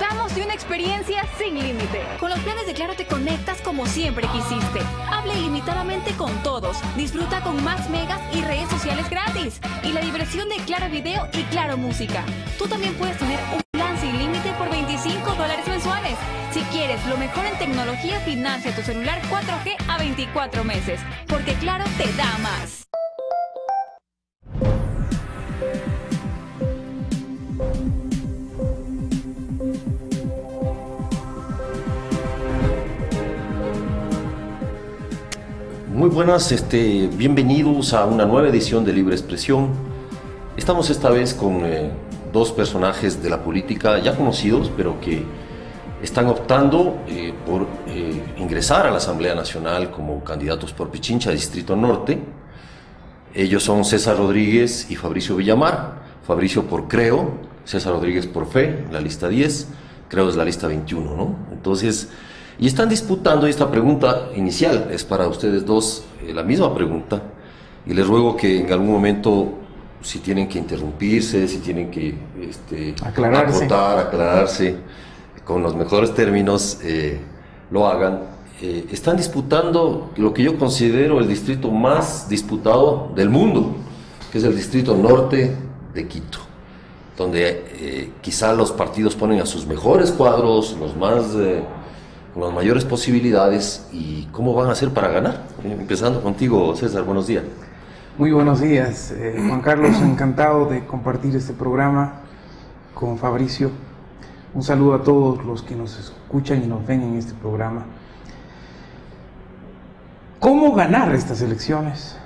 disfrutamos de una experiencia sin límite. Con los planes de Claro te conectas como siempre quisiste. Habla ilimitadamente con todos. Disfruta con más megas y redes sociales gratis. Y la diversión de Claro Video y Claro Música. Tú también puedes tener un plan sin límite por $25 mensuales. Si quieres lo mejor en tecnología, financia tu celular 4G a 24 meses. Porque Claro te da más. Muy buenas, bienvenidos a una nueva edición de Libre Expresión. Estamos esta vez con dos personajes de la política ya conocidos, pero que están optando por ingresar a la Asamblea Nacional como candidatos por Pichincha, Distrito Norte. Ellos son César Rodríguez y Fabricio Villamar. Fabricio por Creo, César Rodríguez por Fe, la lista 10, Creo es la lista 21, ¿no? Entonces, y están disputando, y esta pregunta inicial es para ustedes dos, la misma pregunta, y les ruego que en algún momento, si tienen que interrumpirse, si tienen que aclararse con los mejores términos, lo hagan. Están disputando lo que yo considero el distrito más disputado del mundo, que es el Distrito Norte de Quito, donde quizá los partidos ponen a sus mejores cuadros, con las mayores posibilidades. ¿Y cómo van a hacer para ganar? Empezando contigo, César, buenos días. Muy buenos días, Juan Carlos, encantado de compartir este programa con Fabricio. Un saludo a todos los que nos escuchan y nos ven en este programa. ¿Cómo ganar estas elecciones?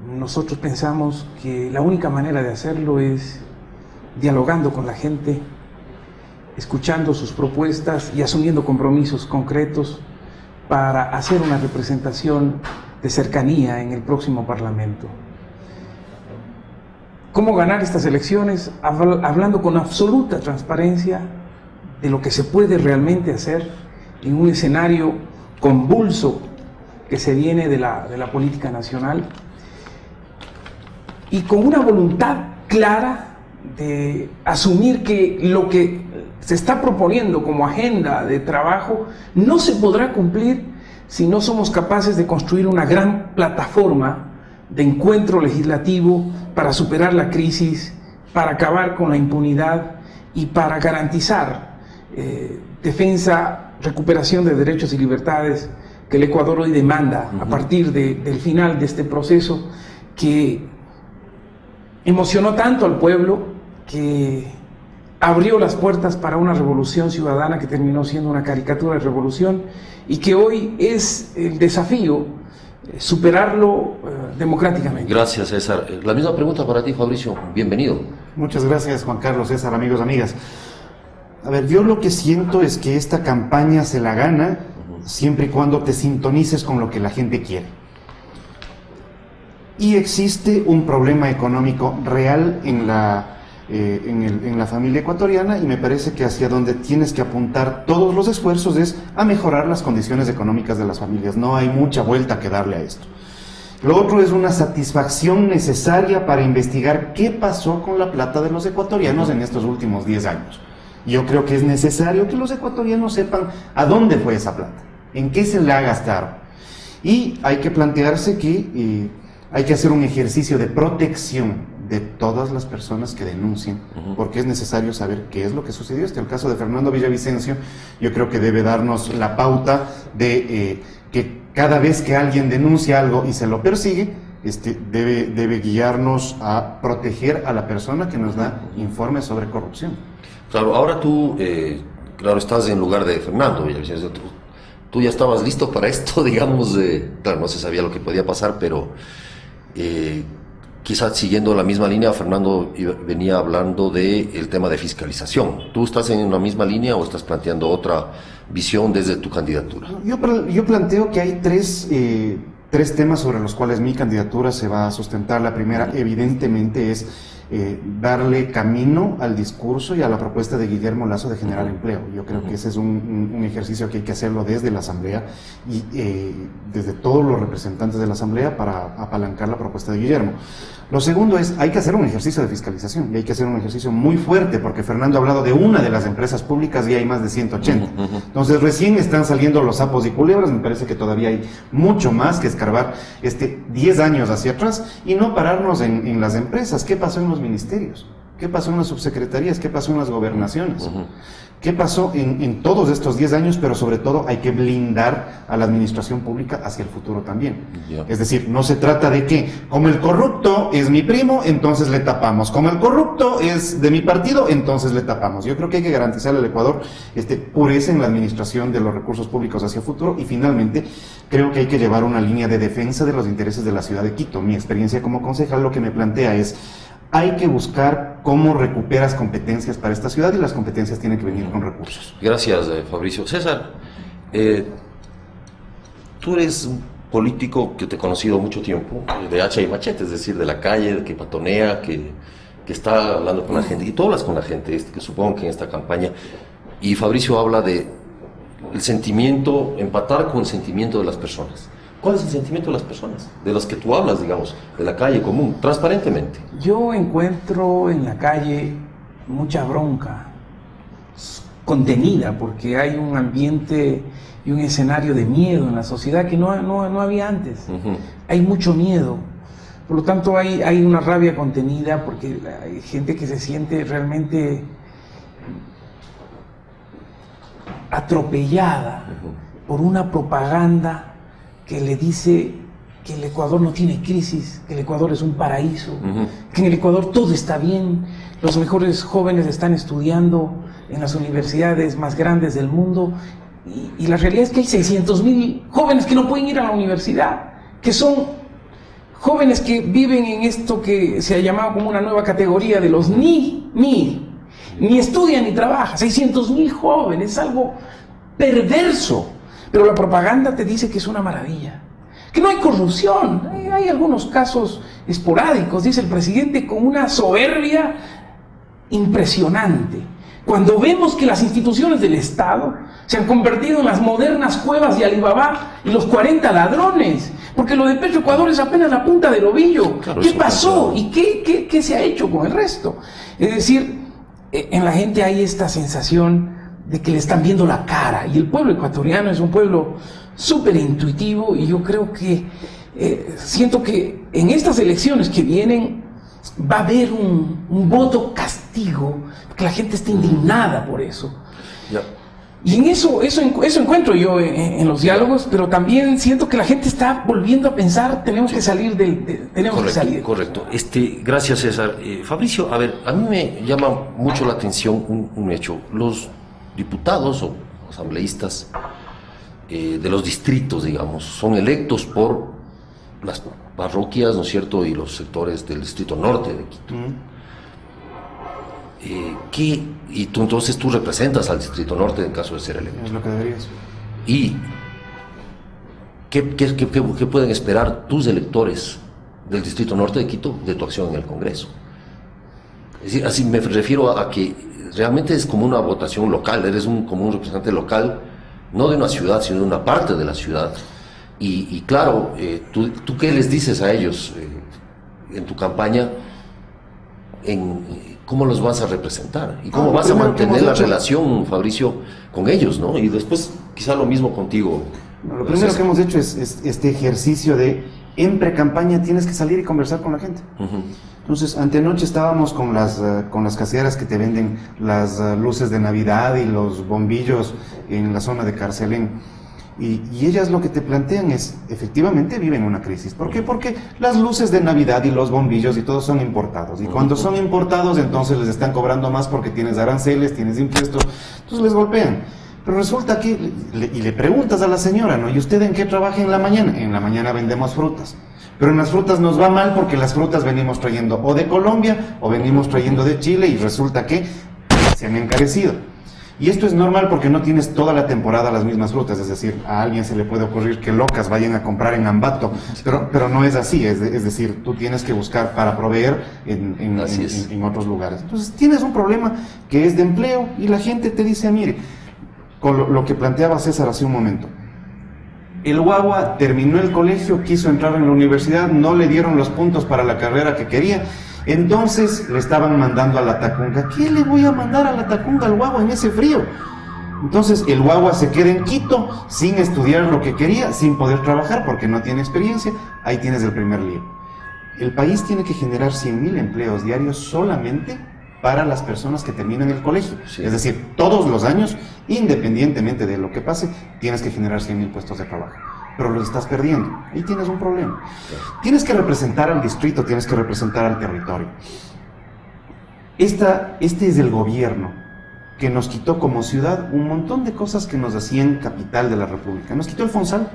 Nosotros pensamos que la única manera de hacerlo es dialogando con la gente, escuchando sus propuestas y asumiendo compromisos concretos para hacer una representación de cercanía en el próximo Parlamento. ¿Cómo ganar estas elecciones? Hablando con absoluta transparencia de lo que se puede realmente hacer en un escenario convulso que se viene de la política nacional, y con una voluntad clara de asumir que lo que se está proponiendo como agenda de trabajo no se podrá cumplir si no somos capaces de construir una gran plataforma de encuentro legislativo para superar la crisis, para acabar con la impunidad y para garantizar defensa, recuperación de derechos y libertades que el Ecuador hoy demanda a partir del final de este proceso que emocionó tanto al pueblo, que abrió las puertas para una revolución ciudadana que terminó siendo una caricatura de revolución, y que hoy es el desafío superarlo democráticamente. Gracias, César. La misma pregunta para ti, Fabricio. Bienvenido. Muchas gracias, Juan Carlos, César, amigos, amigas. A ver, yo lo que siento es que esta campaña se la gana siempre y cuando te sintonices con lo que la gente quiere. Y existe un problema económico real en la familia ecuatoriana, y me parece que hacia donde tienes que apuntar todos los esfuerzos es a mejorar las condiciones económicas de las familias. No hay mucha vuelta que darle a esto. Lo otro es una satisfacción necesaria para investigar qué pasó con la plata de los ecuatorianos en estos últimos 10 años. Yo creo que es necesario que los ecuatorianos sepan a dónde fue esa plata, en qué se la gastaron. Y hay que plantearse que hay que hacer un ejercicio de protección de todas las personas que denuncien, porque es necesario saber qué es lo que sucedió. El caso de Fernando Villavicencio, yo creo que debe darnos la pauta de que cada vez que alguien denuncia algo y se lo persigue, debe guiarnos a proteger a la persona que nos da informes sobre corrupción. Claro, ahora tú, claro, estás en lugar de Fernando Villavicencio. Tú ya estabas listo para esto, digamos, claro, no se sabía lo que podía pasar, pero quizás siguiendo la misma línea, Fernando venía hablando del tema de fiscalización. ¿Tú estás en la misma línea o estás planteando otra visión desde tu candidatura? Yo planteo que hay tres temas sobre los cuales mi candidatura se va a sustentar. La primera, evidentemente, es darle camino al discurso y a la propuesta de Guillermo Lasso de generar empleo. Yo creo que ese es un ejercicio que hay que hacerlo desde la Asamblea y desde todos los representantes de la Asamblea para apalancar la propuesta de Guillermo. Lo segundo es, hay que hacer un ejercicio de fiscalización, y hay que hacer un ejercicio muy fuerte, porque Fernando ha hablado de una de las empresas públicas y hay más de 180. Entonces recién están saliendo los sapos y culebras, me parece que todavía hay mucho más que escarbar 10 años hacia atrás, y no pararnos en las empresas. ¿Qué pasó en los ministerios? ¿Qué pasó en las subsecretarías? ¿Qué pasó en las gobernaciones? ¿Qué pasó en todos estos 10 años? Pero sobre todo hay que blindar a la administración pública hacia el futuro también. Es decir, no se trata de que, como el corrupto es mi primo, entonces le tapamos. Como el corrupto es de mi partido, entonces le tapamos. Yo creo que hay que garantizar al Ecuador pureza en la administración de los recursos públicos hacia el futuro. Y finalmente, creo que hay que llevar una línea de defensa de los intereses de la ciudad de Quito. Mi experiencia como concejal lo que me plantea es: hay que buscar cómo recuperas competencias para esta ciudad, y las competencias tienen que venir con recursos. Gracias, Fabricio. César, tú eres un político que te he conocido mucho tiempo, de hacha y machete, es decir, de la calle, que patonea, que está hablando con la gente, y tú hablas con la gente, que supongo que en esta campaña, y Fabricio habla de el sentimiento, empatar con el sentimiento de las personas. ¿Cuál es el sentimiento de las personas, de los que tú hablas, digamos, de la calle común, transparentemente? Yo encuentro en la calle mucha bronca contenida, porque hay un ambiente y un escenario de miedo en la sociedad que no había antes. Hay mucho miedo, por lo tanto hay una rabia contenida, porque hay gente que se siente realmente atropellada por una propaganda que le dice que el Ecuador no tiene crisis, que el Ecuador es un paraíso, que en el Ecuador todo está bien, los mejores jóvenes están estudiando en las universidades más grandes del mundo, y la realidad es que hay 600.000 jóvenes que no pueden ir a la universidad, que son jóvenes que viven en esto que se ha llamado como una nueva categoría de los ni estudian ni trabajan. 600.000 jóvenes, es algo perverso. Pero la propaganda te dice que es una maravilla, que no hay corrupción. Hay algunos casos esporádicos, dice el presidente, con una soberbia impresionante. Cuando vemos que las instituciones del Estado se han convertido en las modernas cuevas de Alibaba y los 40 ladrones, porque lo de Petroecuador es apenas la punta del ovillo. Claro, ¿qué pasó? ¿Y qué se ha hecho con el resto? Es decir, en la gente hay esta sensación de que le están viendo la cara, y el pueblo ecuatoriano es un pueblo súper intuitivo, y yo creo que siento que en estas elecciones que vienen va a haber un voto castigo, que la gente está indignada por eso. Y en eso encuentro yo en los diálogos, pero también siento que la gente está volviendo a pensar, tenemos que salir Correcto. Gracias, César. Fabricio, a ver, a mí me llama mucho la atención un hecho. Los diputados o asambleístas de los distritos, digamos, son electos por las parroquias, ¿no es cierto?, y los sectores del distrito norte de Quito. Y entonces tú representas al distrito norte en caso de ser electo. Es lo que deberías. ¿Y qué pueden esperar tus electores del distrito norte de Quito de tu acción en el Congreso? Es decir, así me refiero a que realmente es como una votación local, eres como un representante local, no de una ciudad, sino de una parte de la ciudad. Y claro, ¿tú qué les dices a ellos en tu campaña? ¿Cómo los vas a representar? ¿Y cómo vas a mantener la relación, Fabricio, con ellos, ¿no? Y después quizá lo mismo contigo. Lo primero que hemos hecho es este ejercicio de, en pre-campaña tienes que salir y conversar con la gente. Entonces, antenoche estábamos con las caseras que te venden las luces de Navidad y los bombillos en la zona de Carcelén. Y ellas lo que te plantean es, efectivamente viven una crisis. ¿Por qué? Porque las luces de Navidad y los bombillos y todo son importados. Y cuando son importados, entonces les están cobrando más porque tienes aranceles, tienes impuestos, entonces les golpean. Pero resulta que, y le preguntas a la señora, ¿no? ¿Y usted en qué trabaja en la mañana? En la mañana vendemos frutas. Pero en las frutas nos va mal porque las frutas venimos trayendo o de Colombia o venimos trayendo de Chile, y resulta que se han encarecido. Y esto es normal porque no tienes toda la temporada las mismas frutas, es decir, a alguien se le puede ocurrir que locas vayan a comprar en Ambato, pero no es así, es decir, tú tienes que buscar para proveer en otros lugares. Entonces tienes un problema que es de empleo, y la gente te dice, mire, con lo que planteaba César hace un momento, El guagua terminó el colegio, quiso entrar en la universidad, no le dieron los puntos para la carrera que quería, entonces le estaban mandando a la Tacunga. ¿Qué le voy a mandar a la Tacunga al guagua en ese frío? Entonces el guagua se queda en Quito sin estudiar lo que quería, sin poder trabajar porque no tiene experiencia. Ahí tienes el primer lío. El país tiene que generar 100.000 empleos diarios solamente para las personas que terminan el colegio. Sí. Es decir, todos los años, independientemente de lo que pase, tienes que generar 100.000 puestos de trabajo. Pero los estás perdiendo. Ahí tienes un problema. Tienes que representar al distrito, tienes que representar al territorio. Este es el gobierno que nos quitó como ciudad un montón de cosas que nos hacían capital de la República. Nos quitó el Fonsal.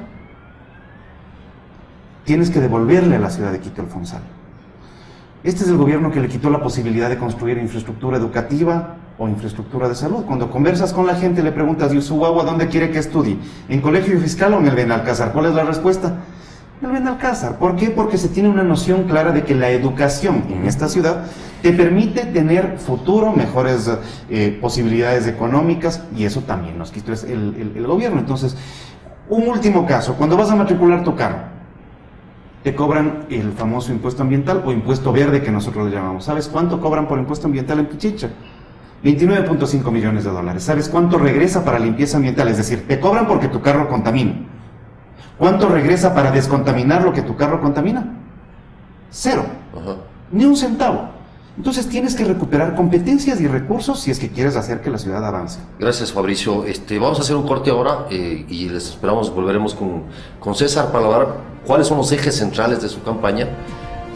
Tienes que devolverle a la ciudad de Quito el Fonsal. Este es el gobierno que le quitó la posibilidad de construir infraestructura educativa o infraestructura de salud. Cuando conversas con la gente le preguntas, ¿y su guagua dónde quiere que estudie? ¿En colegio fiscal o en el Benalcázar? ¿Cuál es la respuesta? En el Benalcázar. ¿Por qué? Porque se tiene una noción clara de que la educación en esta ciudad te permite tener futuro, mejores posibilidades económicas, y eso también nos quitó el gobierno. Entonces, un último caso, cuando vas a matricular tu carro, te cobran el famoso impuesto ambiental o impuesto verde que nosotros le llamamos. ¿Sabes cuánto cobran por impuesto ambiental en Pichicha? 29.5 millones de dólares. ¿Sabes cuánto regresa para limpieza ambiental? Es decir, te cobran porque tu carro contamina. ¿Cuánto regresa para descontaminar lo que tu carro contamina? Cero. Ni un centavo. Entonces tienes que recuperar competencias y recursos si es que quieres hacer que la ciudad avance. Gracias, Fabricio. Vamos a hacer un corte ahora y les esperamos, volveremos con César para hablar cuáles son los ejes centrales de su campaña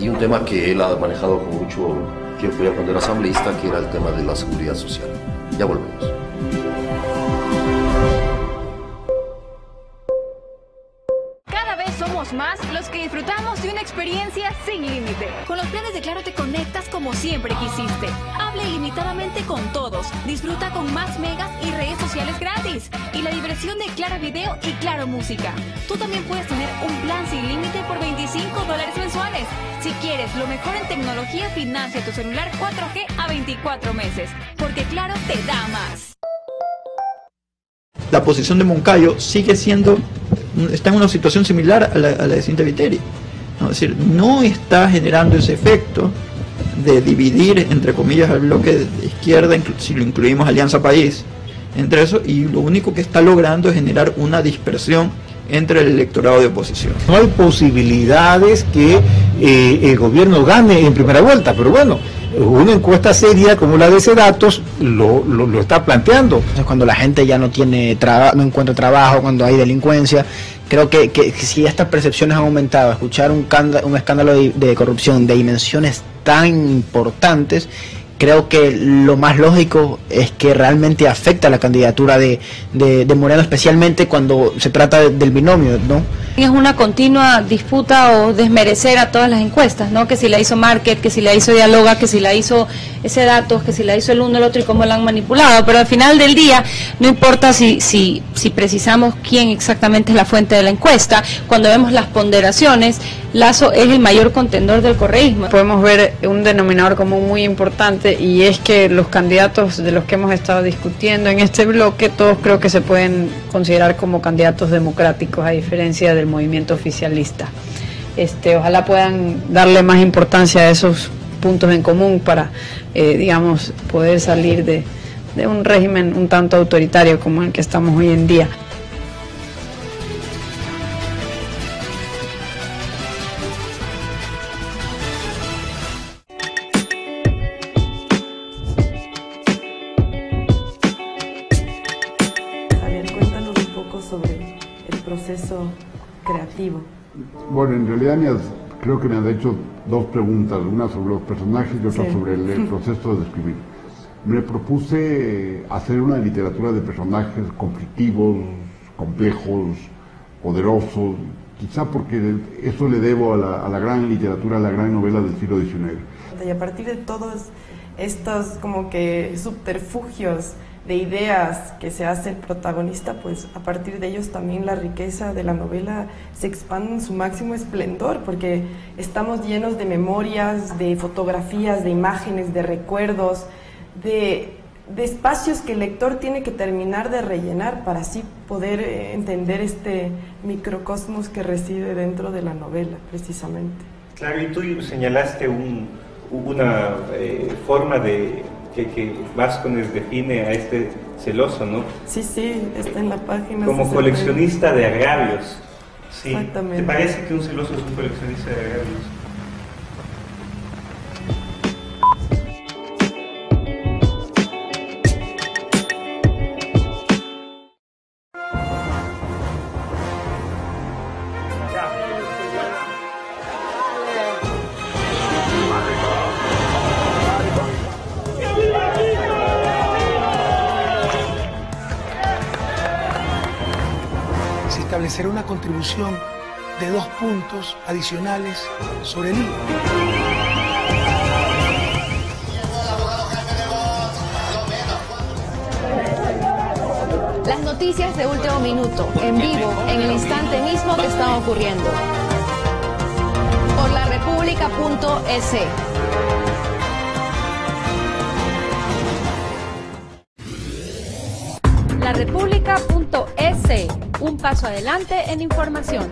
y un tema que él ha manejado con mucho tiempo ya cuando era asambleísta, que era el tema de la seguridad social. Ya volvemos. Somos más los que disfrutamos de una experiencia sin límite. Con los planes de Claro te conectas como siempre quisiste. Habla ilimitadamente con todos. Disfruta con más megas y redes sociales gratis. Y la diversión de Claro Video y Claro Música. Tú también puedes tener un plan sin límite por $25 mensuales. Si quieres lo mejor en tecnología, financia tu celular 4G a 24 meses. Porque Claro te da más. La posición de Moncayo está en una situación similar a la de Cintia Viteri, ¿no? Es decir, no está generando ese efecto de dividir, entre comillas, al bloque de izquierda, si lo incluimos Alianza País, entre eso, y lo único que está logrando es generar una dispersión entre el electorado de oposición. No hay posibilidades que el gobierno gane en primera vuelta, pero bueno, una encuesta seria como la de Sedatos lo está planteando. Entonces, cuando la gente ya no encuentra trabajo, cuando hay delincuencia, creo que si estas percepciones han aumentado, escuchar un escándalo de corrupción de dimensiones tan importantes, creo que lo más lógico es que realmente afecta la candidatura de Moreno, especialmente cuando se trata del binomio, ¿no? Es una continua disputa o desmerecer a todas las encuestas, ¿no? Que si la hizo Market, que si la hizo Dialoga, que si la hizo ese Datos, que si la hizo el uno, el otro y cómo la han manipulado. Pero al final del día, no importa si precisamos quién exactamente es la fuente de la encuesta, cuando vemos las ponderaciones, Lasso es el mayor contendor del correísmo. Podemos ver un denominador común muy importante, y es que los candidatos de los que hemos estado discutiendo en este bloque, todos creo que se pueden considerar como candidatos democráticos, a diferencia del movimiento oficialista. Ojalá puedan darle más importancia a esos puntos en común para, digamos, poder salir de un régimen un tanto autoritario como el que estamos hoy en día. Creativo. Bueno, en realidad creo que me han hecho dos preguntas, una sobre los personajes y otra sobre el proceso de escribir. Me propuse hacer una literatura de personajes conflictivos, complejos, poderosos, quizá porque eso le debo a la gran literatura, a la gran novela del siglo XIX. Y a partir de todos estos como que subterfugios de ideas que se hace el protagonista, pues a partir de ellos también la riqueza de la novela se expande en su máximo esplendor, porque estamos llenos de memorias, de fotografías, de imágenes, de recuerdos, de espacios que el lector tiene que terminar de rellenar para así poder entender este microcosmos que reside dentro de la novela, precisamente. Claro, y tú señalaste una forma de que Vázquez define a este celoso, ¿no? Sí, está en la página. Como coleccionista de agravios. Sí. Exactamente. ¿Te parece que un celoso es un coleccionista de agravios? Establecer una contribución de 2 puntos adicionales sobre el IVA. Las noticias de último minuto, en vivo, en el instante mismo que están ocurriendo. Por laRepública.es. laRepública.es, un paso adelante en información.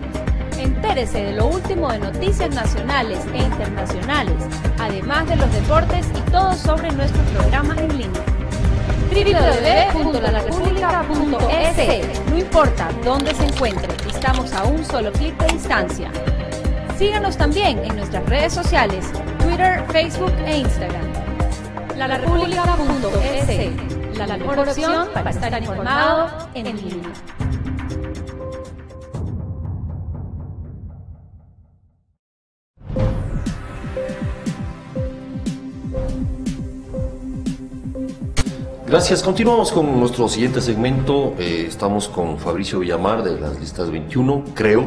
Entérese de lo último de noticias nacionales e internacionales, además de los deportes y todo sobre nuestro programa en línea. www.laRepública.es. No importa dónde se encuentre, estamos a un solo clic de distancia. Síganos también en nuestras redes sociales, Twitter, Facebook e Instagram. laRepública.es. La mejor opción para estar informado en línea. Gracias. Continuamos con nuestro siguiente segmento. Estamos con Fabricio Villamar de las listas 21, creo,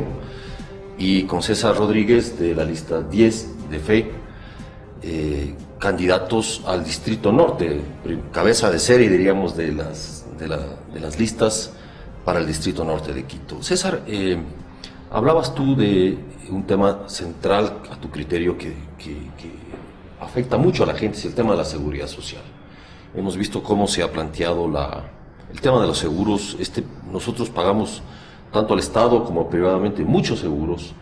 y con César Rodríguez de la lista 10 de FE. Candidatos al Distrito Norte, cabeza de serie, diríamos, de las listas para el Distrito Norte de Quito. César, hablabas tú de un tema central a tu criterio que afecta mucho a la gente, es el tema de la seguridad social. Hemos visto cómo se ha planteado el tema de los seguros. Nosotros pagamos tanto al Estado como privadamente muchos seguros,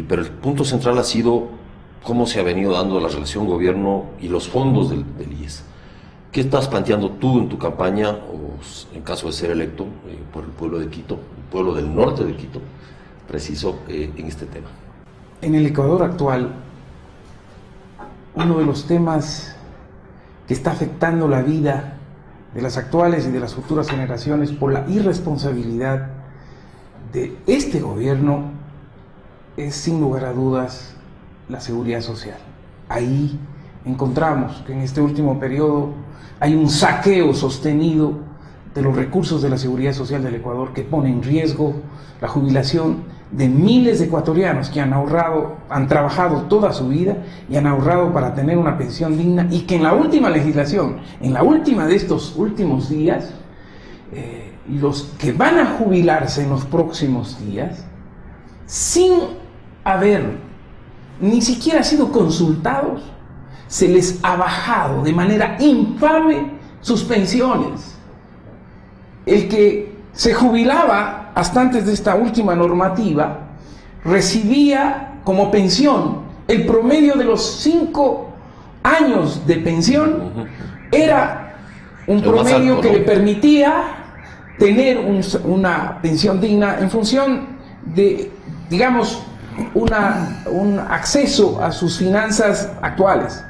pero el punto central ha sido cómo se ha venido dando la relación gobierno y los fondos del IES. ¿Qué estás planteando tú en tu campaña, o en caso de ser electo por el pueblo de Quito, el pueblo del norte de Quito, preciso, en este tema? En el Ecuador actual, uno de los temas que está afectando la vida de las actuales y de las futuras generaciones por la irresponsabilidad de este gobierno es, sin lugar a dudas, la seguridad social. Ahí encontramos que en este último periodo hay un saqueo sostenido de los recursos de la seguridad social del Ecuador que pone en riesgo la jubilación de miles de ecuatorianos que han trabajado toda su vida y han ahorrado para tener una pensión digna, y que en la última legislación, en la última de estos últimos días, los que van a jubilarse en los próximos días, sin haber ni siquiera sido consultados, se les ha bajado de manera infame sus pensiones. El que se jubilaba hasta antes de esta última normativa recibía como pensión el promedio de los 5 años de pensión. Era un promedio alto, que le permitía tener una pensión digna en función de, digamos, un acceso a sus finanzas actuales.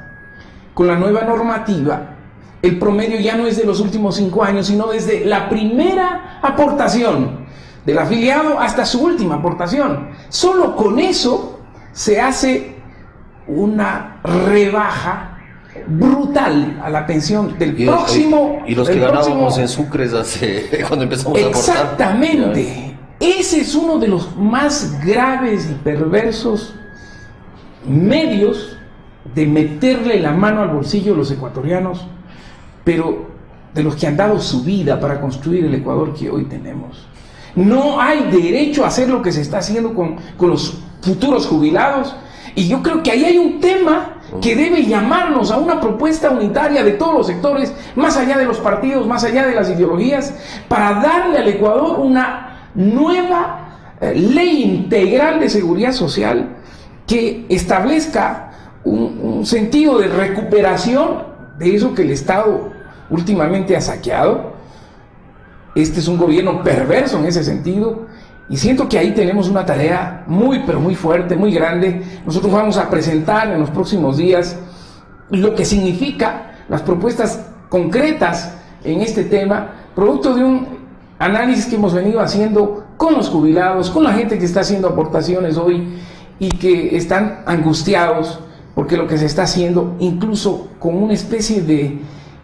Con la nueva normativa, el promedio ya no es de los últimos 5 años, sino desde la primera aportación del afiliado hasta su última aportación. Solo con eso se hace una rebaja brutal a la pensión del próximo. Y los que ganábamos en sucres cuando empezamos a aportar. Exactamente. Ese es uno de los más graves y perversos medios de meterle la mano al bolsillo a los ecuatorianos, pero de los que han dado su vida para construir el Ecuador que hoy tenemos. No hay derecho a hacer lo que se está haciendo con los futuros jubilados, y yo creo que ahí hay un tema que debe llamarnos a una propuesta unitaria de todos los sectores, más allá de los partidos, más allá de las ideologías, para darle al Ecuador una nueva ley integral de seguridad social que establezca un sentido de recuperación de eso que el Estado últimamente ha saqueado. Este es un gobierno perverso en ese sentido, y siento que ahí tenemos una tarea muy, pero muy fuerte, muy grande. Nosotros vamos a presentar en los próximos días lo que significa las propuestas concretas en este tema, producto de un análisis que hemos venido haciendo con los jubilados, con la gente que está haciendo aportaciones hoy y que están angustiados porque lo que se está haciendo, incluso con una especie de...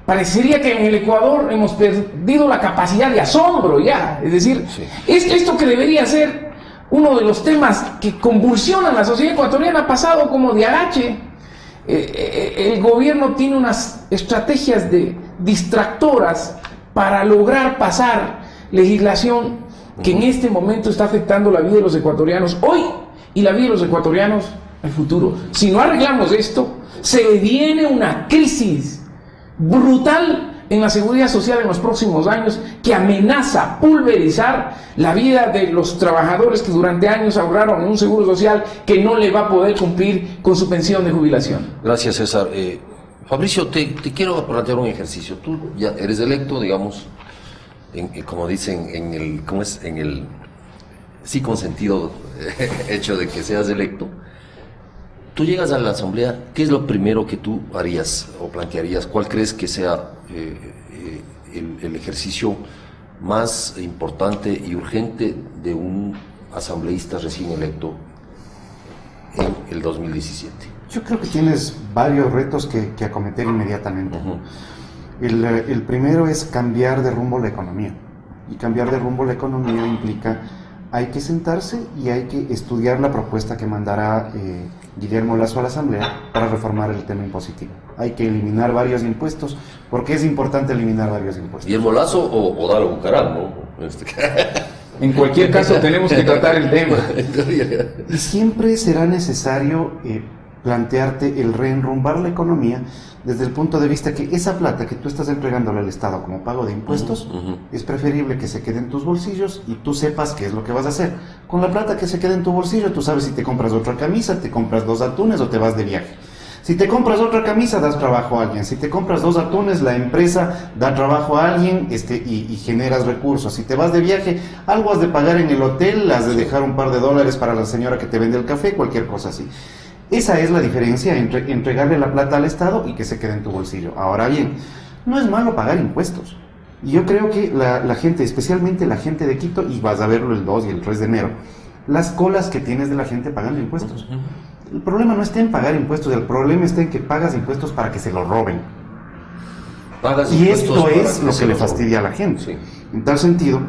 Parecería que en el Ecuador hemos perdido la capacidad de asombro ya, es decir, esto que debería ser uno de los temas que convulsionan la sociedad ecuatoriana ha pasado como de agache. El gobierno tiene unas estrategias distractoras para lograr pasar legislación que en este momento está afectando la vida de los ecuatorianos hoy y la vida de los ecuatorianos en el futuro. Si no arreglamos esto, se viene una crisis brutal en la seguridad social en los próximos años que amenaza pulverizar la vida de los trabajadores que durante años ahorraron en un seguro social que no le va a poder cumplir con su pensión de jubilación. Gracias, César. Fabricio, te quiero plantear un ejercicio. Tú ya eres electo, digamos, como dicen, en el sí consentido hecho de que seas electo. Tú llegas a la asamblea, ¿qué es lo primero que tú harías o plantearías? ¿Cuál crees que sea el ejercicio más importante y urgente de un asambleísta recién electo en el 2017? Yo creo que tienes varios retos que acometer inmediatamente. El primero es cambiar de rumbo la economía. Y cambiar de rumbo la economía implica, hay que sentarse y hay que estudiar la propuesta que mandará Guillermo Lasso a la Asamblea para reformar el tema impositivo. Hay que eliminar varios impuestos, porque es importante eliminar varios impuestos. ¿Guillermo Lasso o Dalo Bucaram, no? En cualquier caso tenemos que tratar el tema. Y siempre será necesario plantearte el reenrumbar la economía desde el punto de vista que esa plata que tú estás entregándole al Estado como pago de impuestos, es preferible que se quede en tus bolsillos y tú sepas qué es lo que vas a hacer. Con la plata que se queda en tu bolsillo, tú sabes si te compras otra camisa, te compras 2 atunes o te vas de viaje. Si te compras otra camisa, das trabajo a alguien. Si te compras 2 atunes, la empresa da trabajo a alguien y generas recursos. Si te vas de viaje, algo has de pagar en el hotel, has de dejar un par de dólares para la señora que te vende el café, cualquier cosa así. Esa es la diferencia entre entregarle la plata al Estado y que se quede en tu bolsillo. Ahora bien, no es malo pagar impuestos. Y yo creo que la gente, especialmente la gente de Quito, y vas a verlo el 2 y el 3 de enero, las colas que tienes de la gente pagando impuestos. El problema no está en pagar impuestos, el problema está en que pagas impuestos para que se lo roben. Y esto es lo que le fastidia a la gente. Sí. En tal sentido,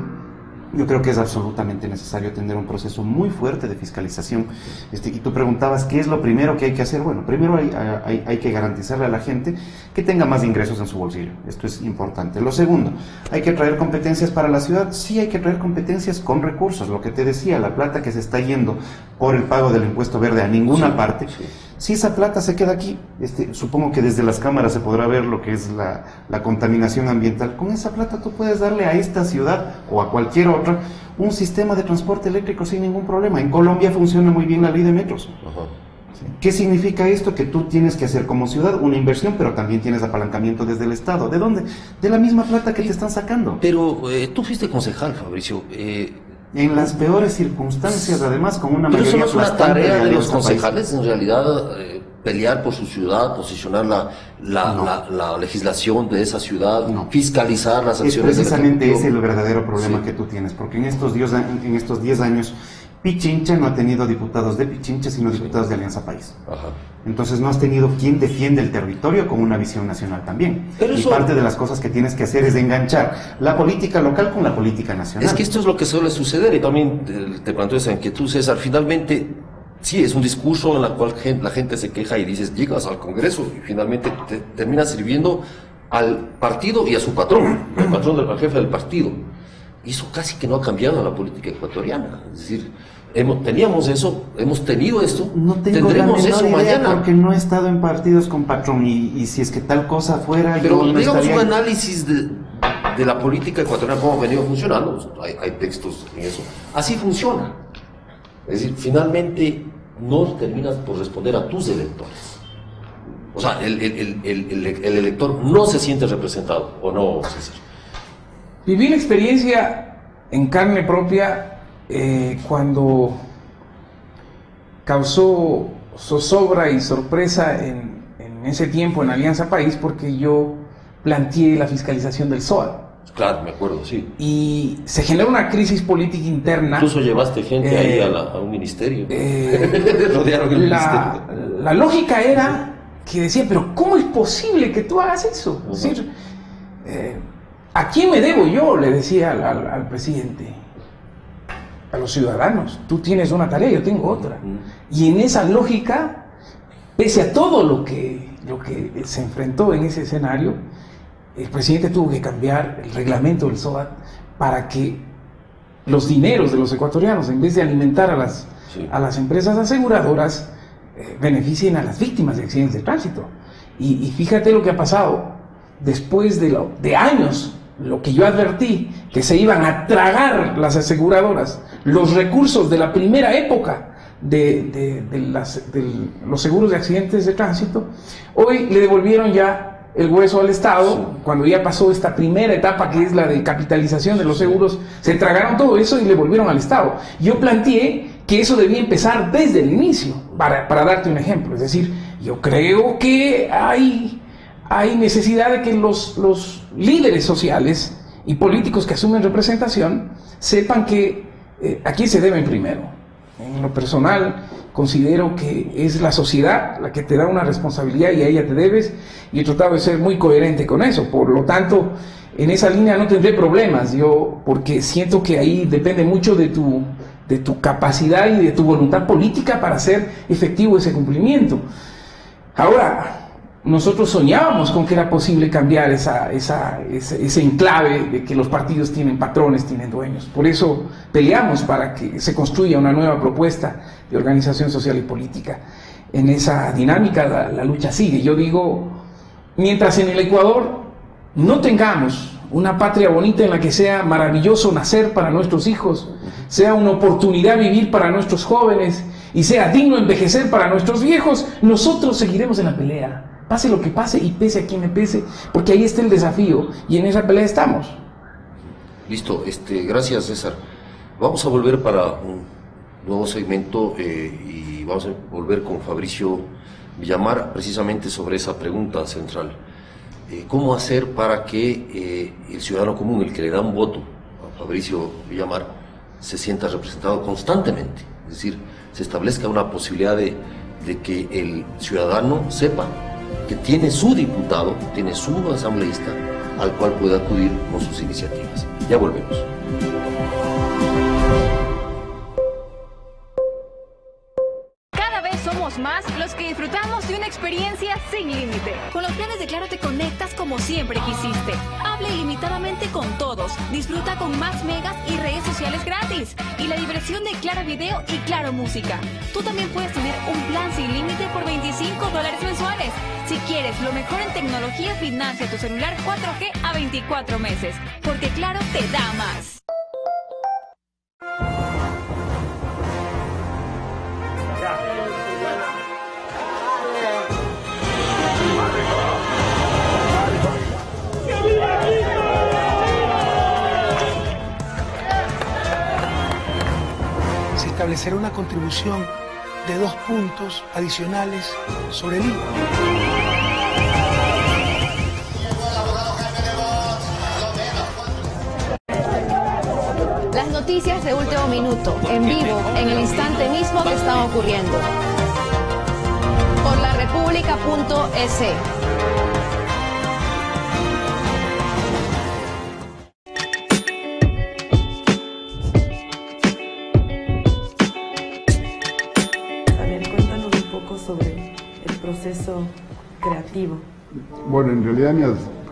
yo creo que es absolutamente necesario tener un proceso muy fuerte de fiscalización. Y tú preguntabas, ¿qué es lo primero que hay que hacer? Bueno, primero hay que garantizarle a la gente que tenga más ingresos en su bolsillo. Esto es importante. Lo segundo, ¿hay que traer competencias para la ciudad? Sí, hay que traer competencias con recursos. Lo que te decía, la plata que se está yendo por el pago del impuesto verde a ninguna parte. Si esa plata se queda aquí, supongo que desde las cámaras se podrá ver lo que es la contaminación ambiental. Con esa plata tú puedes darle a esta ciudad o a cualquier otra un sistema de transporte eléctrico sin ningún problema. En Colombia funciona muy bien la ley de metros. ¿Qué significa esto? Que tú tienes que hacer como ciudad una inversión, pero también tienes apalancamiento desde el Estado. ¿De dónde? De la misma plata que te están sacando. Pero tú fuiste concejal, Fabricio. En las peores circunstancias, además, con una mayoría aplastante. Pero eso no es una tarea de los concejales, en realidad, pelear por su ciudad, posicionar la legislación de esa ciudad, fiscalizar las acciones. Precisamente ese es el verdadero problema que tú tienes, porque en estos 10 años, Pichincha no ha tenido diputados de Pichincha, sino diputados de Alianza País. Entonces no has tenido quien defiende el territorio con una visión nacional también. Pero y parte de las cosas que tienes que hacer es enganchar la política local con la política nacional. Es que esto es lo que suele suceder, y también te planteo esa inquietud, César. Finalmente, sí, es un discurso en el cual la gente se queja y dices, llegas al Congreso y finalmente te terminas sirviendo al partido y a su patrón, al jefe del partido. eso casi que no ha cambiado la política ecuatoriana. Es decir, teníamos eso, hemos tenido esto, no tengo tendremos la eso menor idea mañana. Porque no he estado en partidos con patrón y si es que tal cosa fuera, pero yo no digamos estaría... un análisis de la política ecuatoriana, cómo ha venido funcionando, hay textos en eso, así funciona. Es decir, finalmente no terminas por responder a tus electores. O sea, el elector no se siente representado, ¿o no, César? Viví la experiencia en carne propia cuando causó zozobra y sorpresa en ese tiempo en Alianza País, porque yo planteé la fiscalización del SOAT. Claro, me acuerdo, sí. Y se generó una crisis política interna. Incluso llevaste gente ahí a un ministerio. Rodearon el ministerio. La lógica era que decía, pero ¿cómo es posible que tú hagas eso? Es decir, ¿a quién me debo yo? Le decía al presidente. A los ciudadanos. Tú tienes una tarea, yo tengo otra. Y en esa lógica, pese a todo lo que se enfrentó en ese escenario, el presidente tuvo que cambiar el reglamento del SOAT para que los dineros de los ecuatorianos, en vez de alimentar a las empresas aseguradoras, beneficien a las víctimas de accidentes de tránsito. Y fíjate lo que ha pasado. Después de años, lo que yo advertí, que se iban a tragar las aseguradoras los recursos de la primera época de los seguros de accidentes de tránsito, hoy le devolvieron ya el hueso al Estado. Cuando ya pasó esta primera etapa, que es la de capitalización de los seguros, se tragaron todo eso y le volvieron al Estado. Yo planteé que eso debía empezar desde el inicio, para darte un ejemplo. Es decir, yo creo que hay necesidad de que los líderes sociales y políticos que asumen representación sepan que a quién se deben primero. En lo personal, considero que es la sociedad la que te da una responsabilidad y a ella te debes, y he tratado de ser muy coherente con eso. Por lo tanto, en esa línea no tendré problemas, porque siento que ahí depende mucho de tu capacidad y de tu voluntad política para hacer efectivo ese cumplimiento. Ahora, nosotros soñábamos con que era posible cambiar ese enclave de que los partidos tienen patrones, tienen dueños. Por eso peleamos para que se construya una nueva propuesta de organización social y política. En esa dinámica la lucha sigue. Yo digo, mientras en el Ecuador no tengamos una patria bonita en la que sea maravilloso nacer para nuestros hijos, sea una oportunidad vivir para nuestros jóvenes y sea digno envejecer para nuestros viejos, nosotros seguiremos en la pelea. Pase lo que pase y pese a quien me pese, porque ahí está el desafío y en esa pelea estamos. Listo, gracias, César. Vamos a volver para un nuevo segmento y vamos a volver con Fabricio Villamar precisamente sobre esa pregunta central. ¿Cómo hacer para que el ciudadano común, el que le da un voto a Fabricio Villamar, se sienta representado constantemente? Es decir, se establezca una posibilidad de que el ciudadano sepa que tiene su diputado, tiene su asambleísta al cual puede acudir con sus iniciativas. Ya volvemos. Cada vez somos más los que disfrutamos de una experiencia sin límite. Con los planes de Claro te conectas como siempre quisiste. Habla ilimitadamente con todos. Disfruta con más megas y redes sociales gratis. Y la diversión de Claro Video y Claro Música. Tú también puedes tener un plan sin límite por $25 mensuales. Si quieres lo mejor en tecnología, financia tu celular 4G a 24 meses. Porque Claro te da más. Se establecerá una contribución de 2 puntos adicionales sobre el IVA. Las noticias de último minuto, en vivo, en el instante mismo que están ocurriendo. Por larepublica.es. Sobre el proceso creativo. Bueno, en realidad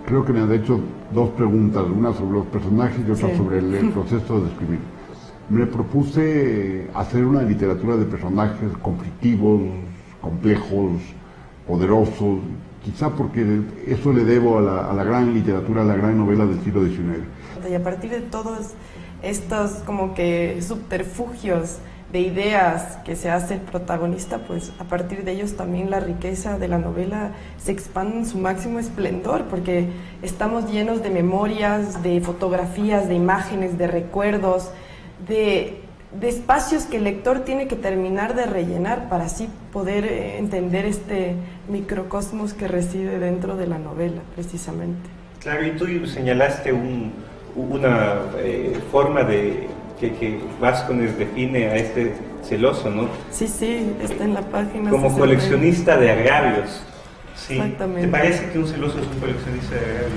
creo que me han hecho dos preguntas, una sobre los personajes y otra sobre el proceso de escribir. Me propuse hacer una literatura de personajes conflictivos, complejos, poderosos, quizá porque eso le debo a la gran literatura, a la gran novela del siglo XIX. Y a partir de todos estos como que subterfugios de ideas que se hace el protagonista, pues a partir de ellos también la riqueza de la novela se expande en su máximo esplendor, porque estamos llenos de memorias, de fotografías, de imágenes, de recuerdos, de espacios que el lector tiene que terminar de rellenar para así poder entender este microcosmos que reside dentro de la novela, precisamente. Claro, y tú señalaste una forma de que Vázquez define a este celoso, ¿no? Sí, está en la página. Como coleccionista de agravios. Sí. Exactamente. ¿Te parece que un celoso es un coleccionista de agravios?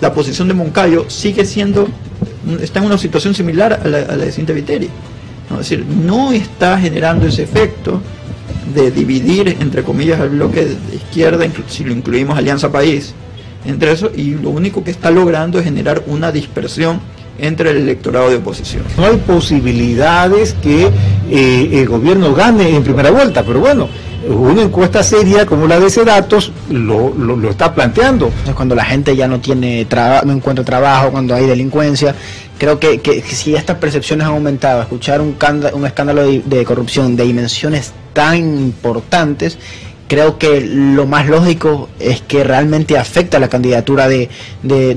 La posición de Moncayo sigue siendo, está en una situación similar a la de Cintia Viteri, ¿no? Es decir, no está generando ese efecto de dividir, entre comillas, al bloque de izquierda, si lo incluimos Alianza País, entre eso, y lo único que está logrando es generar una dispersión entre el electorado de oposición. No hay posibilidades que el gobierno gane en primera vuelta, pero bueno, una encuesta seria como la de ese datos lo está planteando. Cuando la gente ya no tiene no encuentra trabajo, cuando hay delincuencia, creo que si estas percepciones han aumentado, escuchar un escándalo de corrupción de dimensiones tan importantes, creo que lo más lógico es que realmente afecta a la candidatura de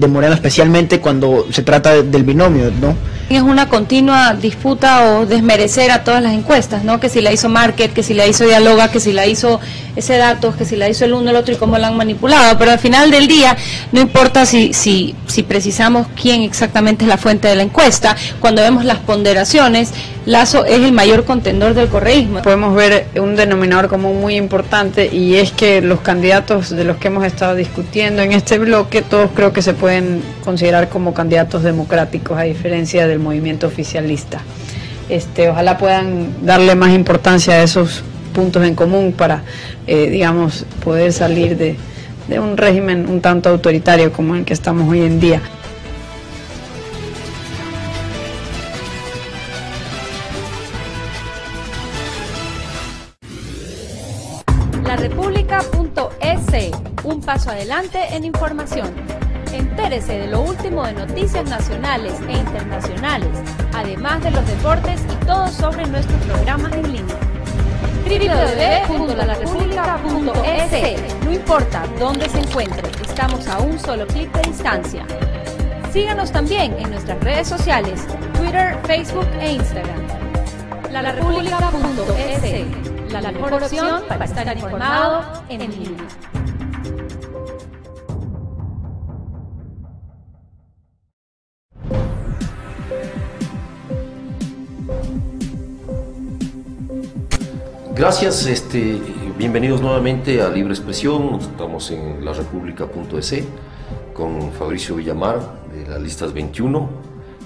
Moreno, especialmente cuando se trata del binomio, ¿no? Es una continua disputa o desmerecer a todas las encuestas, ¿no? Que si la hizo Market, que si la hizo Dialoga, que si la hizo ese datos, que si la hizo el uno, el otro y cómo la han manipulado. Pero al final del día, no importa si precisamos quién exactamente es la fuente de la encuesta, cuando vemos las ponderaciones, Lasso es el mayor contendor del correísmo. Podemos ver un denominador común muy importante, y es que los candidatos de los que hemos estado discutiendo en este bloque, todos creo que se pueden considerar como candidatos democráticos, a diferencia del movimiento oficialista. Ojalá puedan darle más importancia a esos puntos en común para, digamos, poder salir de un régimen un tanto autoritario como el que estamos hoy en día. larepublica.es, un paso adelante en información. Entérese de lo último de noticias nacionales e internacionales, además de los deportes y todo sobre nuestros programas en línea. www.larepublica.es. No importa dónde se encuentre, estamos a un solo clic de distancia. Síganos también en nuestras redes sociales, Twitter, Facebook e Instagram. larepublica.es, la mejor opción para estar informado en línea. Gracias, bienvenidos nuevamente a Libre Expresión. Estamos en larepublica.es con Fabricio Villamar de las listas 21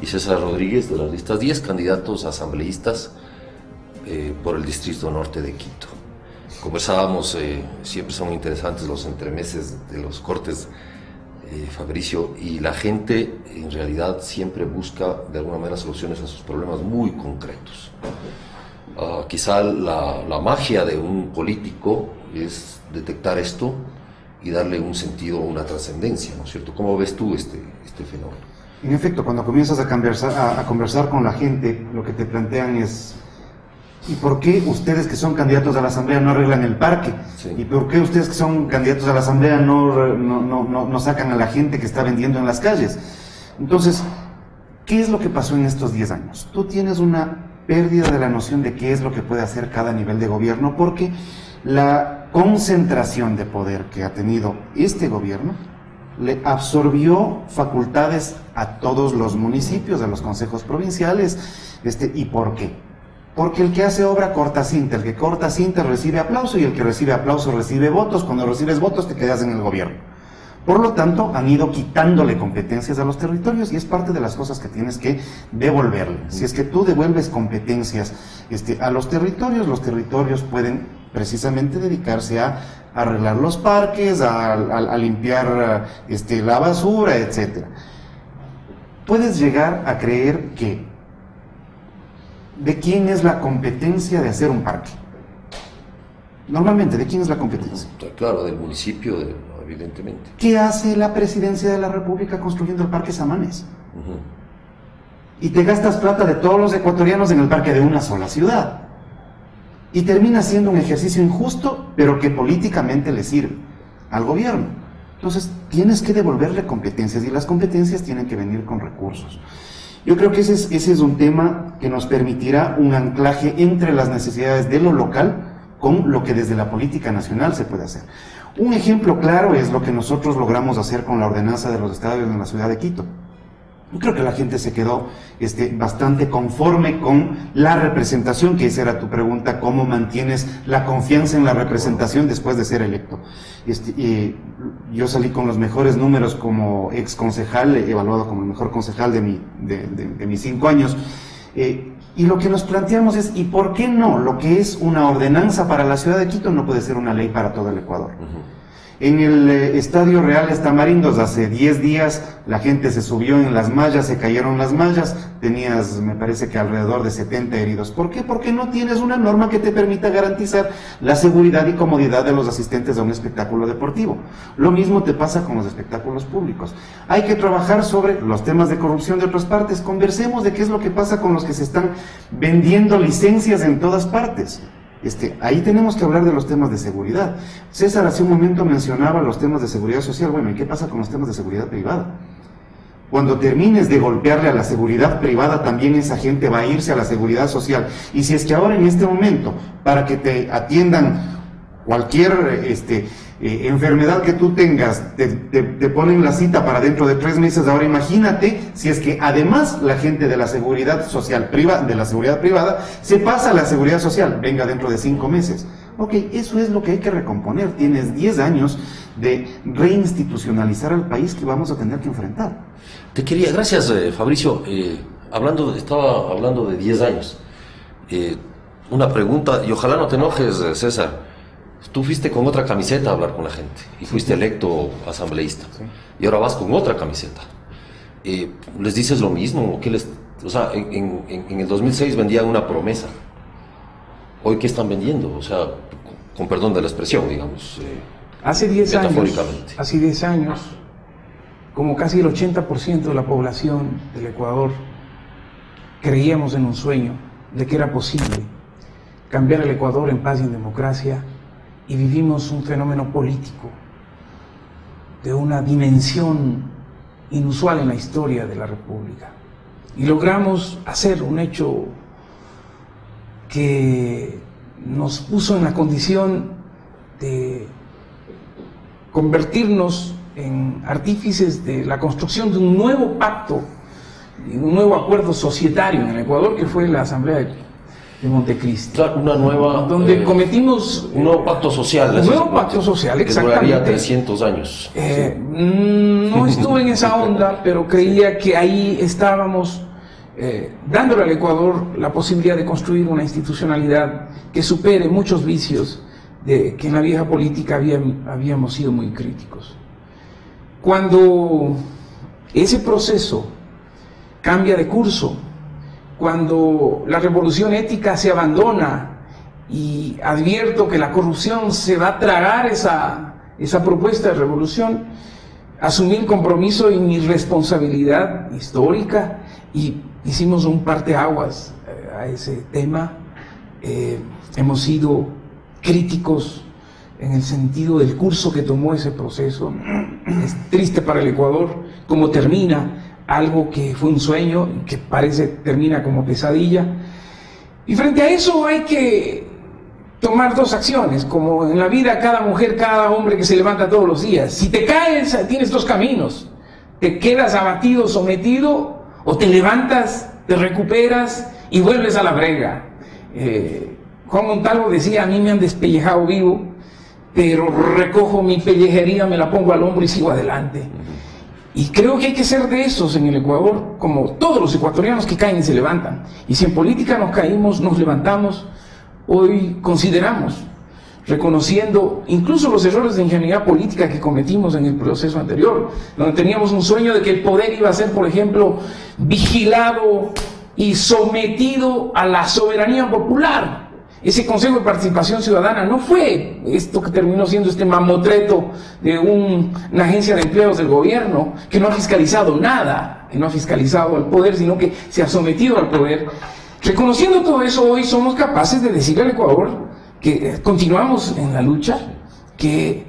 y César Rodríguez de las listas 10, candidatos asambleístas por el Distrito Norte de Quito. Conversábamos, siempre son interesantes los entremeses de los cortes, Fabricio, y la gente en realidad siempre busca de alguna manera soluciones a sus problemas muy concretos. Quizá la magia de un político es detectar esto y darle un sentido, una trascendencia, ¿no es cierto? ¿Cómo ves tú este fenómeno? En efecto, cuando comienzas a conversar con la gente, lo que te plantean es: ¿y por qué ustedes que son candidatos a la Asamblea no arreglan el parque? Sí. ¿Y por qué ustedes que son candidatos a la Asamblea no sacan a la gente que está vendiendo en las calles? Entonces, ¿qué es lo que pasó en estos 10 años? Tú tienes una pérdida de la noción de qué es lo que puede hacer cada nivel de gobierno, porque la concentración de poder que ha tenido este gobierno le absorbió facultades a todos los municipios, a los consejos provinciales. ¿Y por qué? Porque el que hace obra corta cinta, el que corta cinta recibe aplauso, y el que recibe aplauso recibe votos. Cuando recibes votos te quedas en el gobierno. Por lo tanto, han ido quitándole competencias a los territorios y es parte de las cosas que tienes que devolverle. Si es que tú devuelves competencias a los territorios pueden precisamente dedicarse a arreglar los parques, a limpiar la basura, etc. Puedes llegar a creer que ¿de quién es la competencia de hacer un parque? Normalmente, ¿de quién es la competencia? Claro, del municipio, evidentemente. ¿Qué hace la presidencia de la República construyendo el Parque Samanes? Y te gastas plata de todos los ecuatorianos en el parque de una sola ciudad. Y termina siendo un ejercicio injusto, pero que políticamente le sirve al gobierno. Entonces, tienes que devolverle competencias, y las competencias tienen que venir con recursos. Yo creo que ese es un tema que nos permitirá un anclaje entre las necesidades de lo local con lo que desde la política nacional se puede hacer. Un ejemplo claro es lo que nosotros logramos hacer con la ordenanza de los estadios en la ciudad de Quito. Yo creo que la gente se quedó bastante conforme con la representación, que esa era tu pregunta, ¿cómo mantienes la confianza en la representación después de ser electo? Yo salí con los mejores números como ex concejal, evaluado como el mejor concejal de mis 5 años, y lo que nos planteamos es, ¿y por qué no? Lo que es una ordenanza para la ciudad de Quito no puede ser una ley para todo el Ecuador. En el Estadio Reales Tamarindos hace 10 días la gente se subió en las mallas, se cayeron las mallas, tenías, me parece que alrededor de 70 heridos. ¿Por qué? Porque no tienes una norma que te permita garantizar la seguridad y comodidad de los asistentes a un espectáculo deportivo. Lo mismo te pasa con los espectáculos públicos. Hay que trabajar sobre los temas de corrupción de otras partes. Conversemos de qué es lo que pasa con los que se están vendiendo licencias en todas partes. Ahí tenemos que hablar de los temas de seguridad. César hace un momento mencionaba los temas de seguridad social. Bueno, ¿y qué pasa con los temas de seguridad privada? Cuando termines de golpearle a la seguridad privada, también esa gente va a irse a la seguridad social. Y si es que ahora en este momento, para que te atiendan cualquier enfermedad que tú tengas, te ponen la cita para dentro de 3 meses, ahora imagínate si es que además la gente de la seguridad social de la seguridad privada se pasa a la seguridad social, venga dentro de 5 meses. Ok, eso es lo que hay que recomponer. Tienes 10 años de reinstitucionalizar al país que vamos a tener que enfrentar. Gracias Fabricio, estaba hablando de 10 años. Una pregunta, y ojalá no te enojes, César. Tú fuiste con otra camiseta a hablar con la gente y fuiste electo asambleísta, y ahora vas con otra camiseta. ¿Les dices lo mismo? O sea, en el 2006 vendían una promesa. ¿Hoy qué están vendiendo? O sea, con perdón de la expresión, digamos. Hace 10 años, como casi el 80% de la población del Ecuador creíamos en un sueño de que era posible cambiar el Ecuador en paz y en democracia, y vivimos un fenómeno político de una dimensión inusual en la historia de la República. Y logramos hacer un hecho que nos puso en la condición de convertirnos en artífices de la construcción de un nuevo pacto, un nuevo acuerdo societario en el Ecuador, que fue la Asamblea de Montecristi. Una nueva... donde cometimos... un nuevo pacto social. Un nuevo pacto social, exactamente. Que duraría 300 años. No estuve en esa onda, pero creía que ahí estábamos dándole al Ecuador la posibilidad de construir una institucionalidad que supere muchos vicios de que en la vieja política habíamos sido muy críticos. Cuando ese proceso cambia de curso, cuando la revolución ética se abandona y advierto que la corrupción se va a tragar esa propuesta de revolución, asumí el compromiso y mi responsabilidad histórica y hicimos un parteaguas a ese tema. Hemos sido críticos en el sentido del curso que tomó ese proceso. Es triste para el Ecuador cómo termina algo que fue un sueño, que termina como pesadilla. Y frente a eso hay que tomar 2 acciones, como en la vida cada mujer, cada hombre que se levanta todos los días. Si te caes, tienes 2 caminos: te quedas abatido, sometido, o te levantas, te recuperas y vuelves a la brega. Juan Montalvo decía: a mí me han despellejado vivo, pero recojo mi pellejería, me la pongo al hombro y sigo adelante. Y creo que hay que ser de esos en el Ecuador, como todos los ecuatorianos que caen y se levantan. Y si en política nos caímos, nos levantamos, hoy consideramos, reconociendo incluso los errores de ingeniería política que cometimos en el proceso anterior, donde teníamos un sueño de que el poder iba a ser, por ejemplo, vigilado y sometido a la soberanía popular. Ese Consejo de Participación Ciudadana no fue esto que terminó siendo este mamotreto de una agencia de empleos del gobierno que no ha fiscalizado nada, que no ha fiscalizado al poder, sino que se ha sometido al poder. Reconociendo todo eso, hoy somos capaces de decirle al Ecuador que continuamos en la lucha, que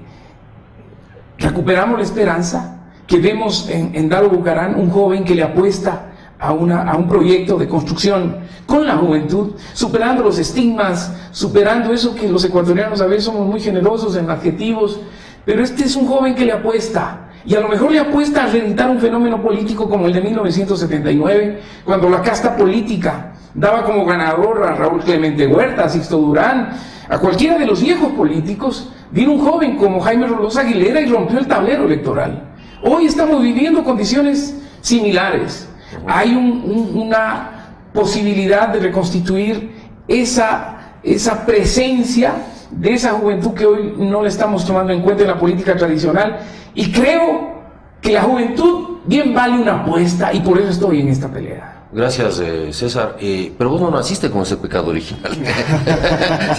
recuperamos la esperanza, que vemos en Dalo Bucarán un joven que le apuesta a un proyecto de construcción con la juventud, superando los estigmas, superando eso que los ecuatorianos a veces somos muy generosos en adjetivos, pero este es un joven que le apuesta, y a lo mejor le apuesta a reeditar un fenómeno político como el de 1979, cuando la casta política daba como ganador a Raúl Clemente Huerta, a Sixto Durán, a cualquiera de los viejos políticos. Vino un joven como Jaime Rolós Aguilera y rompió el tablero electoral. Hoy estamos viviendo condiciones similares. Hay una posibilidad de reconstituir esa presencia de esa juventud que hoy no la estamos tomando en cuenta en la política tradicional, y creo que la juventud bien vale una apuesta, y por eso estoy en esta pelea. Gracias, César. Pero vos no naciste con ese pecado original.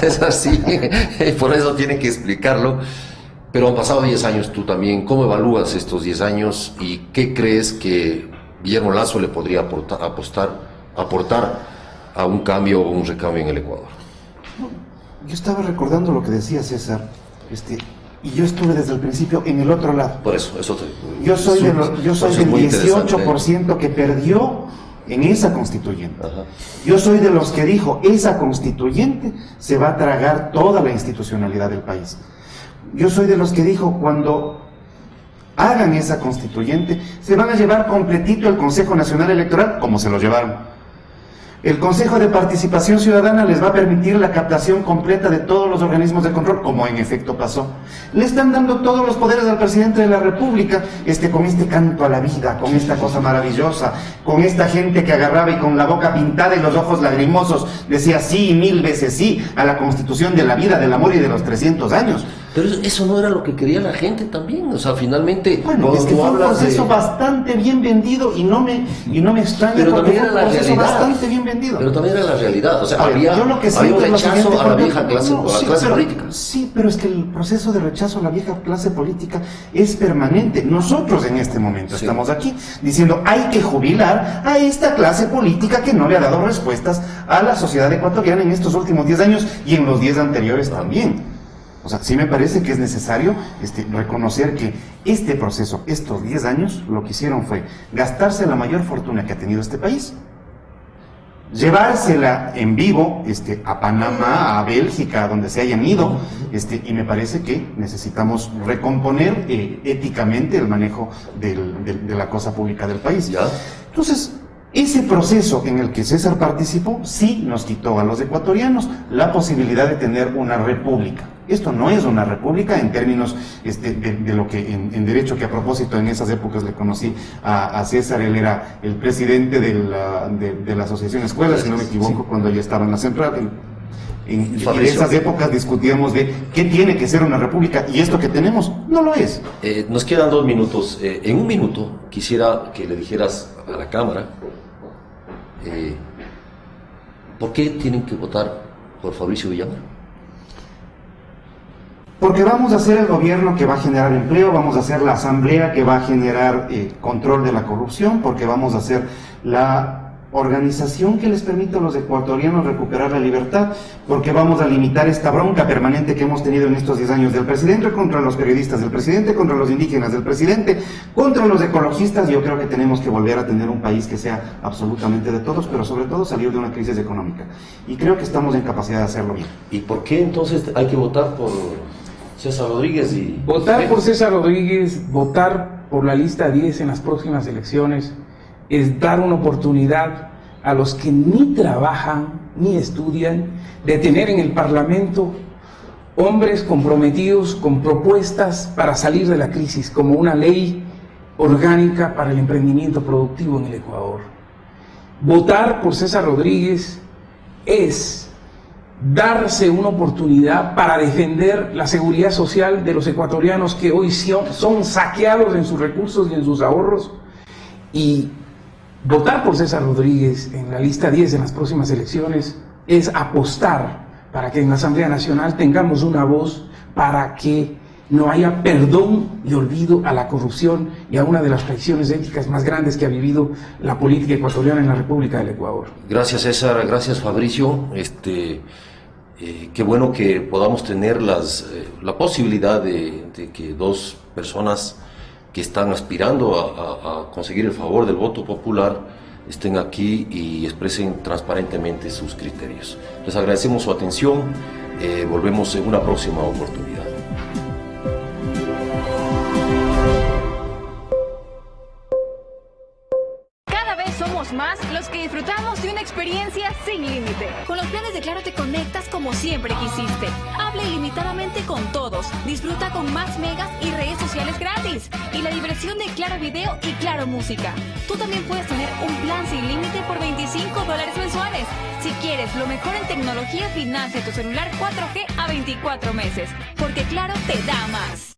César sí, por eso tiene que explicarlo. Pero han pasado 10 años tú también. ¿Cómo evalúas estos 10 años y qué crees que Guillermo Lasso le podría aportar a un cambio o un recambio en el Ecuador? Yo estaba recordando lo que decía César, y yo estuve desde el principio en el otro lado. Por eso yo soy del 18% que perdió en esa constituyente. Ajá. Yo soy de los que dijo, esa constituyente se va a tragar toda la institucionalidad del país. Yo soy de los que dijo, cuando hagan esa constituyente, se van a llevar completito el Consejo Nacional Electoral, como se lo llevaron. El Consejo de Participación Ciudadana les va a permitir la captación completa de todos los organismos de control, como en efecto pasó. Le están dando todos los poderes al presidente de la República, con este canto a la vida, con esta cosa maravillosa, con esta gente que agarraba y con la boca pintada y los ojos lagrimosos decía sí, 1000 veces sí, a la Constitución de la vida, del amor y de los 300 años. Pero eso no era lo que quería la gente también, o sea, finalmente... Bueno, es que fue un proceso bastante bien vendido y no me extraña, pero porque también fue era un proceso la realidad. Bastante bien vendido. Pero también era la realidad, o sea, había un rechazo a la vieja clase, política. Sí, pero es que el proceso de rechazo a la vieja clase política es permanente. Nosotros en este momento estamos aquí diciendo hay que jubilar a esta clase política que no le ha dado respuestas a la sociedad ecuatoriana en estos últimos 10 años y en los 10 anteriores también. O sea, sí me parece que es necesario reconocer que este proceso, estos 10 años, lo que hicieron fue gastarse la mayor fortuna que ha tenido este país, llevársela en vivo a Panamá, a Bélgica, a donde se hayan ido, y me parece que necesitamos recomponer éticamente el manejo de la cosa pública del país. ¿Ya? Entonces, ese proceso en el que César participó sí nos quitó a los ecuatorianos la posibilidad de tener una república. Esto no es una república en términos de lo que en derecho, que a propósito en esas épocas le conocí a César. Él era el presidente de la Asociación Escuelas, si no me equivoco, cuando ya estaba en la central. En esas épocas discutíamos de qué tiene que ser una república, y esto que tenemos no lo es. Nos quedan 2 minutos. En un minuto quisiera que le dijeras a la Cámara ¿por qué tienen que votar por Fabricio Villamar? Porque vamos a hacer el gobierno que va a generar empleo, vamos a hacer la asamblea que va a generar control de la corrupción, porque vamos a hacer la organización que les permita a los ecuatorianos recuperar la libertad, porque vamos a limitar esta bronca permanente que hemos tenido en estos 10 años del presidente contra los periodistas, del presidente contra los indígenas, del presidente contra los ecologistas. Yo creo que tenemos que volver a tener un país que sea absolutamente de todos, pero sobre todo salir de una crisis económica, y creo que estamos en capacidad de hacerlo bien. ¿Y por qué entonces hay que votar por César Rodríguez? Votar por César Rodríguez, votar por la lista 10 en las próximas elecciones, es dar una oportunidad a los que ni trabajan ni estudian de tener en el Parlamento hombres comprometidos con propuestas para salir de la crisis, como una ley orgánica para el emprendimiento productivo en el Ecuador. Votar por César Rodríguez es darse una oportunidad para defender la seguridad social de los ecuatorianos que hoy son saqueados en sus recursos y en sus ahorros, y votar por César Rodríguez en la lista 10 en las próximas elecciones es apostar para que en la Asamblea Nacional tengamos una voz para que no haya perdón y olvido a la corrupción y a una de las traiciones éticas más grandes que ha vivido la política ecuatoriana en la República del Ecuador. Gracias, César, gracias, Fabricio. Qué bueno que podamos tener la posibilidad de que dos personas que están aspirando a conseguir el favor del voto popular estén aquí y expresen transparentemente sus criterios. Les agradecemos su atención, volvemos en una próxima oportunidad. Somos más los que disfrutamos de una experiencia sin límite. Con los planes de Claro te conectas como siempre quisiste. Habla ilimitadamente con todos. Disfruta con más megas y redes sociales gratis. Y la diversión de Claro Video y Claro Música. Tú también puedes tener un plan sin límite por $25 mensuales. Si quieres lo mejor en tecnología, financia tu celular 4G a 24 meses. Porque Claro te da más.